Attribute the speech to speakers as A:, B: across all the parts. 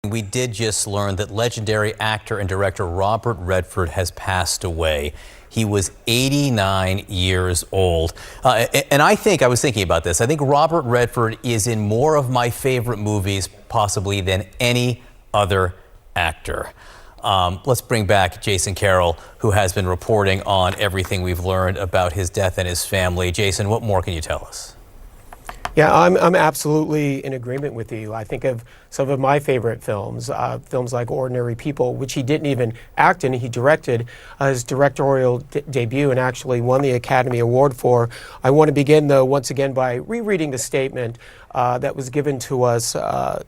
A: We did just learn that legendary actor and director Robert Redford has passed away. He was 89 years old. And I was thinking about this. I think Robert Redford is in more of my favorite movies, possibly, than any other actor. Let's bring back Jason Carroll, who has been reporting on everything we've learned about his death and his family. Jason, what more can you tell us?
B: Yeah, I'm absolutely in agreement with you. I think of some of my favorite films, films like Ordinary People, which he didn't even act in. He directed his directorial debut and actually won the Academy Award for. I want to begin, though, once again by rereading the statement that was given to us,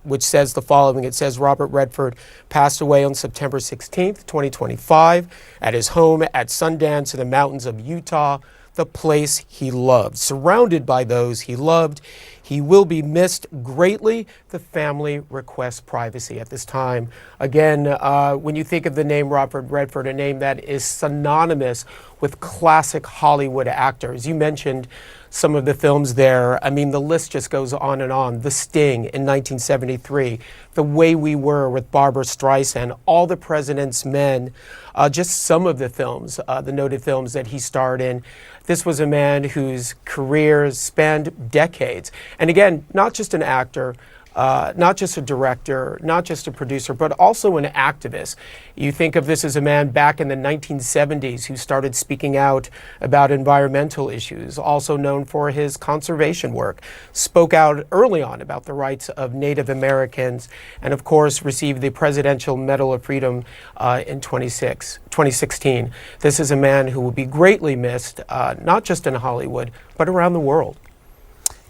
B: which says the following. It says, Robert Redford passed away on September 16th, 2025, at his home at Sundance in the mountains of Utah, the place he loved. Surrounded by those he loved, he will be missed greatly. The family requests privacy at this time. Again, when you think of the name Robert Redford, a name that is synonymous with classic Hollywood actors. You mentioned some of the films there. I mean, the list just goes on and on. The Sting in 1973, The Way We Were with Barbra Streisand, All the President's Men, just some of the films, the noted films that he starred in. This was a man whose career spanned decades. And again, not just an actor, not just a director, not just a producer, but also an activist. You think of this as a man back in the 1970s who started speaking out about environmental issues, also known for his conservation work, spoke out early on about the rights of Native Americans, and of course received the Presidential Medal of Freedom in 2016. This is a man who will be greatly missed, not just in Hollywood, but around the world.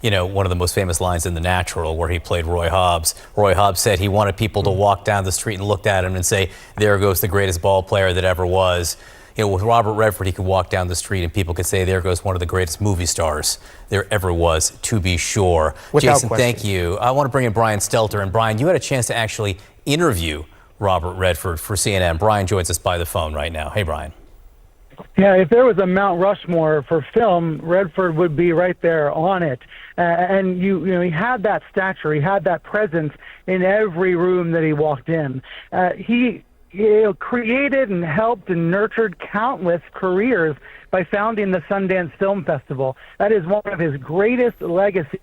A: You know, one of the most famous lines in The Natural, where he played Roy Hobbs. Roy Hobbs said he wanted people to walk down the street and look at him and say, there goes the greatest ball player that ever was. You know, with Robert Redford, he could walk down the street and people could say, there goes one of the greatest movie stars there ever was, to be sure.
B: Without
A: Jason,
B: question.
A: thank you. I want to bring in Brian Stelter. And Brian, you had a chance to actually interview Robert Redford for CNN. Brian joins us by the phone right now. Hey, Brian.
C: Yeah, if there was a Mount Rushmore for film, Redford would be right there on it. And you know, he had that stature, he had that presence in every room that he walked in. He created and helped and nurtured countless careers by founding the Sundance Film Festival. That is one of his greatest legacies.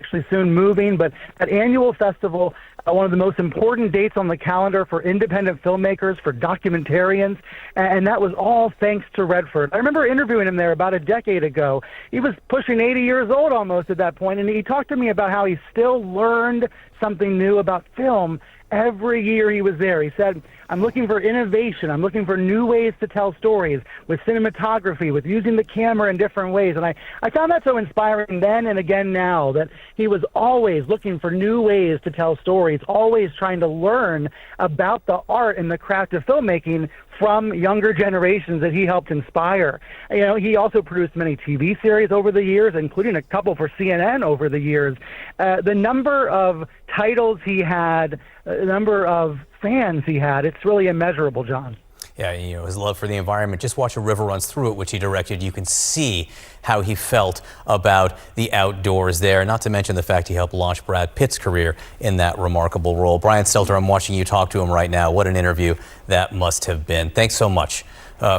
C: Actually soon moving, but that annual festival, one of the most important dates on the calendar for independent filmmakers, for documentarians, and that was all thanks to Redford. I remember interviewing him there about a decade ago. He was pushing 80 years old almost at that point, and he talked to me about how he still learned something new about film every year he was there. He said, I'm looking for innovation. I'm looking for new ways to tell stories with cinematography, with using the camera in different ways. And I found that so inspiring then and again now, that he was always looking for new ways to tell stories, always trying to learn about the art and the craft of filmmaking from younger generations that he helped inspire. You know, he also produced many TV series over the years, including a couple for CNN over the years. The number of titles he had, the number of fans he had, it's really immeasurable, John.
A: Yeah, you know, his love for the environment. Just watch A River Runs Through It, which he directed. You can see how he felt about the outdoors there, not to mention the fact he helped launch Brad Pitt's career in that remarkable role. Brian Stelter, I'm watching you talk to him right now. What an interview that must have been. Thanks so much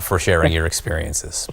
A: for sharing your experiences.